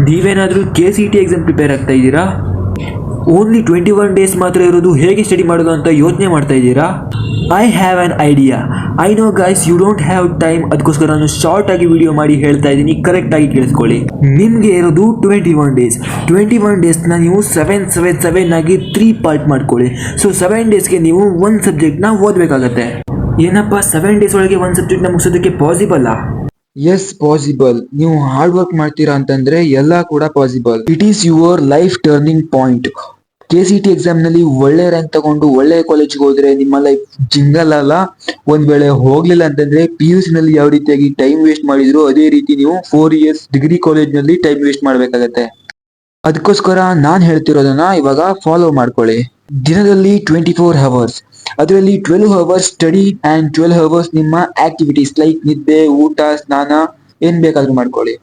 ನೀವೇನಾದರೂ KCET exam prepare ಆಗ್ತಾ ಇದ್ದೀರಾ? ಓನ್ಲಿ 21 ಡೇಸ್ ಮಾತ್ರ ಇರೋದು, ಹೇಗೆ ಸ್ಟಡಿ ಮಾಡೋದು ಅಂತ ಯೋಚನೆ ಮಾಡ್ತಾ ಇದ್ದೀರಾ? I have an idea. I know guys, you don't have time. ಅದಕ್ಕೋಸ್ಕರ ನಾನು ಶಾರ್ಟ್ ಆಗಿ ವಿಡಿಯೋ ಮಾಡಿ ಹೇಳ್ತಾ ಇದ್ದೀನಿ, ಕರೆಕ್ಟಾಗಿ ಕೇಳಿಸ್ಕೊಳ್ಳಿ. ನಿಮಗೆ ಇರೋದು 21 ಡೇಸ್. 21 ಡೇಸ್ನ ನೀವು 7 ಆಗಿ 3 ಪಾರ್ಟ್ ಮಾಡ್ಕೊಳ್ಳಿ. ಸೊ 7 ಡೇಸ್ಗೆ ನೀವು ಒಂದು ಸಬ್ಜೆಕ್ಟ್ನ ಓದಬೇಕಾಗತ್ತೆ. ಏನಪ್ಪ 7 ಡೇಸ್ ಒಳಗೆ ಒಂದು ಸಬ್ಜೆಕ್ಟ್ನ ಮುಗಿಸೋದಕ್ಕೆ ಪಾಸಿಬಲ್ಲಾ? Yes possible. ನೀವು ಹಾರ್ಡ್ ವರ್ಕ್ ಮಾಡ್ತೀರಾ ಅಂತಂದ್ರೆ ಎಲ್ಲ ಕೂಡ possible. It is your life turning point. KCET exam ನಲ್ಲಿ ಒಳ್ಳೆ ರ್ಯಾಂಕ್ ತಗೊಂಡು ಒಳ್ಳೆ ಕಾಲೇಜ್ಗೆ ಹೋದ್ರೆ ನಿಮ್ಮ ಲೈಫ್ ಜಿಂಗಲ್ ಅಲ್ಲ. ಒಂದ್ ವೇಳೆ ಹೋಗ್ಲಿಲ್ಲ ಅಂತಂದ್ರೆ PUC ನಲ್ಲಿ ಯಾವ ರೀತಿಯಾಗಿ ಟೈಮ್ ವೇಸ್ಟ್ ಮಾಡಿದ್ರು ಅದೇ ರೀತಿ ನೀವು 4 ಇಯರ್ಸ್ ಡಿಗ್ರಿ ಕಾಲೇಜ್ ನಲ್ಲಿ ಟೈಮ್ ವೇಸ್ಟ್ ಮಾಡ್ಬೇಕಾಗತ್ತೆ. ಅದಕ್ಕೋಸ್ಕರ ನಾನ್ ಹೇಳ್ತಿರೋದನ್ನ ಇವಾಗ ಫಾಲೋ ಮಾಡ್ಕೊಳ್ಳಿ. ದಿನದಲ್ಲಿ 24 ಅವರ್ಸ್, ಅದರಲ್ಲಿ 12 ಅವರ್ಸ್ ಸ್ಟಡಿ ಅಂಡ್ 12 ಅವರ್ಸ್ ನಿಮ್ಮ ಆಕ್ಟಿವಿಟೀಸ್ ಲೈಕ್ ನಿದ್ದೆ, ಊಟ, ಸ್ನಾನ ಏನ್ ಬೇಕಾದ್ರೂ ಮಾಡ್ಕೊಳ್ಳಿ.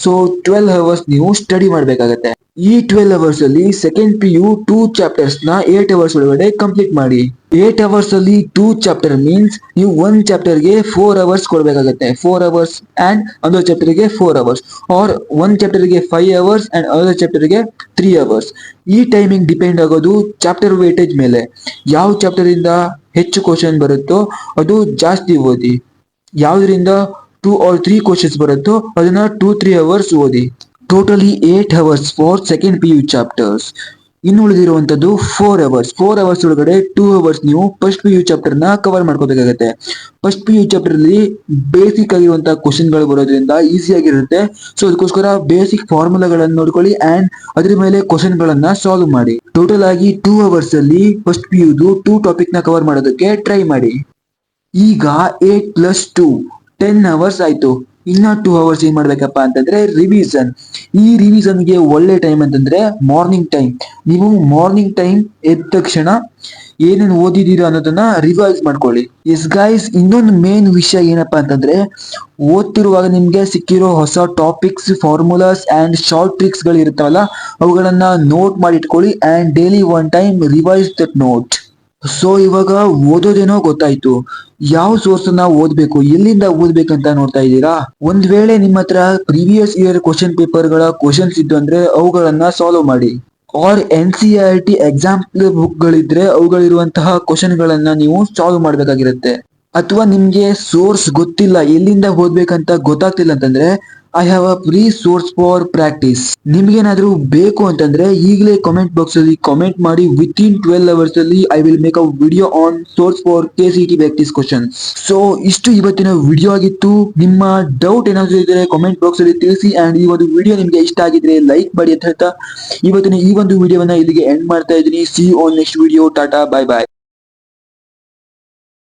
ಸೊ 12 ಅವರ್ಸ್ ನೀವು ಸ್ಟಡಿ ಮಾಡ್ಬೇಕಾಗತ್ತೆ. ಈ 12 ಅವರ್ಸ್ ಅಲ್ಲಿ ಸೆಕೆಂಡ್ PU 2 ಚಾಪ್ಟರ್ಸ್ ನ 8 ಅವರ್ಸ್ ಒಳಗಡೆ ಕಂಪ್ಲೀಟ್ ಮಾಡಿ. 8 ಅವರ್ಸ್ ಅಲ್ಲಿ 2 ಚಾಪ್ಟರ್ ಮೀನ್ಸ್ ನೀವು 1 ಚಾಪ್ಟರ್ ಗೆ 4 ಅವರ್ಸ್ ಕೊಡ್ಬೇಕಾಗತ್ತೆ. 4 ಅವರ್ಸ್ ಅಂಡ್ another ಚಾಪ್ಟರ್ ಗೆ 4 ಅವರ್ಸ್, ಆರ್ 1 ಚಾಪ್ಟರ್ ಗೆ 5 ಅವರ್ಸ್ ಅಂಡ್ another ಚಾಪ್ಟರ್ ಗೆ 3 ಅವರ್ಸ್. ಈ ಟೈಮಿಂಗ್ ಡಿಪೆಂಡ್ ಆಗೋದು ಚಾಪ್ಟರ್ ವೇಟೇಜ್ ಮೇಲೆ. ಯಾವ ಚಾಪ್ಟರ್ ಇಂದ ಹೆಚ್ಚು ಕ್ವಶನ್ ಬರುತ್ತೋ ಅದು ಜಾಸ್ತಿ ಓದಿ. ಯಾವ್ದ್ರಿಂದ 2 or 3 ಕ್ವಶನ್ಸ್ ಬರುತ್ತೋ ಅದನ್ನ 2-3 ಅವರ್ಸ್ ಓದಿ. Totally 8 hours for second PU chapters. ಇನ್ನು ಉಳಿದಿರುವಂತದ್ದು 4 ಅವರ್ಸ್. 4 ಅವರ್ಸ್ ಒಳಗಡೆ 2 ಅವರ್ಸ್ ನೀವು ಫಸ್ಟ್ PU ಚಾಪ್ಟರ್ ನ ಕವರ್ ಮಾಡ್ಕೋಬೇಕಾಗತ್ತೆ. ಫಸ್ಟ್ PU ಚಾಪ್ಟರ್ ಅಲ್ಲಿ ಬೇಸಿಕ್ ಆಗಿರುವಂತಹ ಕ್ವಶನ್ ಗಳು ಬರೋದ್ರಿಂದ ಈಸಿ ಆಗಿರುತ್ತೆ. ಸೊ ಅದಕ್ಕೋಸ್ಕರ ಬೇಸಿಕ್ ಫಾರ್ಮುಲಾಗಳನ್ನು ನೋಡ್ಕೊಳ್ಳಿ ಅಂಡ್ ಅದ್ರ ಮೇಲೆ ಕ್ವಶನ್ ಗಳನ್ನ ಸಾಲ್ವ್ ಮಾಡಿ. ಟೋಟಲ್ ಆಗಿ 2 ಅವರ್ಸ್ ಅಲ್ಲಿ ಫಸ್ಟ್ PU 2 ಟಾಪಿಕ್ ನ ಕವರ್ ಮಾಡೋದಕ್ಕೆ ಟ್ರೈ ಮಾಡಿ. ಈಗ 8+2 10 ಅವರ್ಸ್ ಆಯ್ತು. ಇನ್ನ 2 ಅವರ್ಸ್ ಏನ್ ಮಾಡ್ಬೇಕಪ್ಪ ಅಂತಂದ್ರೆ ರಿವಿಷನ್. ಈ ರಿವಿಷನ್ ಗೆ ಒಳ್ಳೆ ಟೈಮ್ ಅಂತಂದ್ರೆ ಮಾರ್ನಿಂಗ್ ಟೈಮ್. ನೀವು ಮಾರ್ನಿಂಗ್ ಟೈಮ್ ಎದ್ದ ತಕ್ಷಣ ಏನೇನು ಓದಿದೀರಾ ಅನ್ನೋದನ್ನ ರಿವೈಸ್ ಮಾಡ್ಕೊಳ್ಳಿ. ಎಸ್ ಗೈಸ್, ಇನ್ನೊಂದು ಮೇನ್ ವಿಷಯ ಏನಪ್ಪಾ ಅಂತಂದ್ರೆ ಓದ್ತಿರುವಾಗ ನಿಮ್ಗೆ ಸಿಕ್ಕಿರೋ ಹೊಸ topics, formulas and short tricks ಗಳು ಇರ್ತಾವಲ್ಲ ಅವುಗಳನ್ನ ನೋಟ್ ಮಾಡಿ ಇಟ್ಕೊಳ್ಳಿ and daily 1 time revise that note. So ಇವಾಗ ಓದೋದೇನೋ ಗೊತ್ತಾಯ್ತು, ಯಾವ ಸೋರ್ಸ್ ಅನ್ನ ಓದ್ಬೇಕು, ಎಲ್ಲಿಂದ ಓದ್ಬೇಕಂತ ನೋಡ್ತಾ ಇದ್ದೀರಾ? ಒಂದ್ ವೇಳೆ ನಿಮ್ಮ ಹತ್ರ ಪ್ರೀವಿಯಸ್ ಇಯರ್ ಕ್ವಶನ್ ಪೇಪರ್ ಗಳ ಕ್ವಶನ್ಸ್ ಇದ್ದು ಅಂದ್ರೆ ಅವುಗಳನ್ನ ಸಾಲ್ವ್ ಮಾಡಿ. ಆರ್ NCERT ಎಕ್ಸಾಂಪಲ್ ಬುಕ್ ಗಳಿದ್ರೆ ಅವುಗಳಿರುವಂತಹ ಕ್ವಶನ್ ಗಳನ್ನ ನೀವು ಸಾಲ್ವ್ ಮಾಡ್ಬೇಕಾಗಿರುತ್ತೆ. ಅಥವಾ ನಿಮ್ಗೆ ಸೋರ್ಸ್ ಗೊತ್ತಿಲ್ಲ, ಎಲ್ಲಿಂದ ಓದ್ಬೇಕಂತ ಗೊತ್ತಾಗ್ತಿಲ್ಲ ಅಂತಂದ್ರೆ I have a free source for practice. ನಿಮ್ಗೇನಾದ್ರೂ ಬೇಕು ಅಂತಂದ್ರೆ ಈಗಲೇ ಕಾಮೆಂಟ್ ಬಾಕ್ಸ್ ಅಲ್ಲಿ ಕಾಮೆಂಟ್ ಮಾಡಿ. ವಿತಿನ್ 12 ಅವರ್ಸ್ ಅಲ್ಲಿ I will make a video on source for KCET practice questions. So ಇಷ್ಟು ಇವತ್ತಿನ ವಿಡಿಯೋ ಆಗಿತ್ತು. ನಿಮ್ಮ ಡೌಟ್ ಏನಾದ್ರು ಇದ್ರೆ ಕಾಮೆಂಟ್ ಬಾಕ್ಸ್ ಅಲ್ಲಿ ತಿಳಿಸಿ ಅಂಡ್ ಈ ಒಂದು ವಿಡಿಯೋ ನಿಮ್ಗೆ ಇಷ್ಟ ಆಗಿದ್ರೆ ಲೈಕ್ ಮಾಡಿ ಅಂತ ಹೇಳ್ತಾ ಇವತ್ತಿನ ಈ ಒಂದು ವಿಡಿಯೋವನ್ನ ಇಲ್ಲಿಗೆ ಎಂಡ್ ಮಾಡ್ತಾ ಇದ್ದೀನಿ. See you on next video. Tata, bye bye.